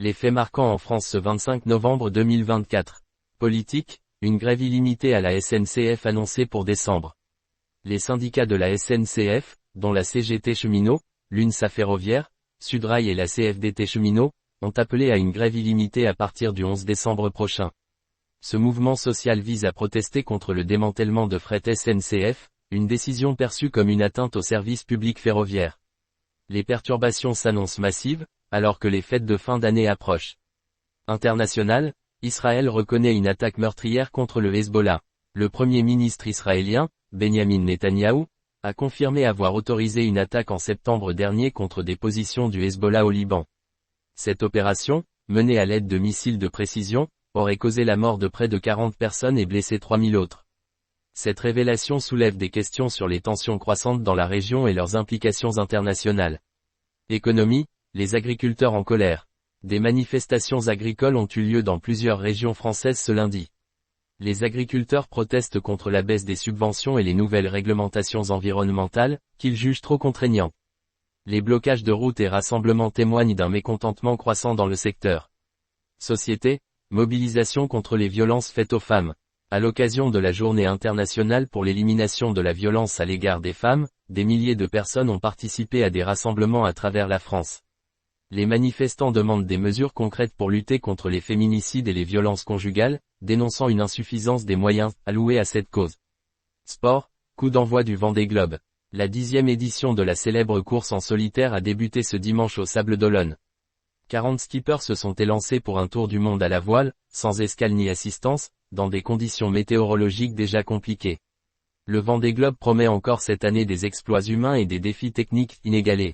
Les faits marquants en France ce 25 novembre 2024. Politique, une grève illimitée à la SNCF annoncée pour décembre. Les syndicats de la SNCF, dont la CGT Cheminots, l'UNSA Ferroviaire, Sudrail et la CFDT Cheminots, ont appelé à une grève illimitée à partir du 11 décembre prochain. Ce mouvement social vise à protester contre le démantèlement de Fret SNCF, une décision perçue comme une atteinte au service public ferroviaire. Les perturbations s'annoncent massives, alors que les fêtes de fin d'année approchent. International, Israël reconnaît une attaque meurtrière contre le Hezbollah. Le premier ministre israélien, Benjamin Netanyahou, a confirmé avoir autorisé une attaque en septembre dernier contre des positions du Hezbollah au Liban. Cette opération, menée à l'aide de missiles de précision, aurait causé la mort de près de 40 personnes et blessé 3000 autres. Cette révélation soulève des questions sur les tensions croissantes dans la région et leurs implications internationales. Économie, les agriculteurs en colère. Des manifestations agricoles ont eu lieu dans plusieurs régions françaises ce lundi. Les agriculteurs protestent contre la baisse des subventions et les nouvelles réglementations environnementales, qu'ils jugent trop contraignantes. Les blocages de routes et rassemblements témoignent d'un mécontentement croissant dans le secteur. Société, mobilisation contre les violences faites aux femmes. À l'occasion de la Journée internationale pour l'élimination de la violence à l'égard des femmes, des milliers de personnes ont participé à des rassemblements à travers la France. Les manifestants demandent des mesures concrètes pour lutter contre les féminicides et les violences conjugales, dénonçant une insuffisance des moyens alloués à cette cause. Sport, coup d'envoi du Vendée Globe. La 10e édition de la célèbre course en solitaire a débuté ce dimanche au Sables-d'Olonne. 40 skippers se sont élancés pour un tour du monde à la voile, sans escale ni assistance, dans des conditions météorologiques déjà compliquées. Le Vendée Globe promet encore cette année des exploits humains et des défis techniques inégalés.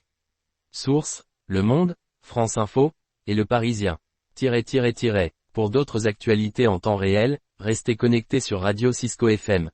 Source, Le Monde, France Info, et Le Parisien. Pour d'autres actualités en temps réel, restez connectés sur Radio Cisco FM.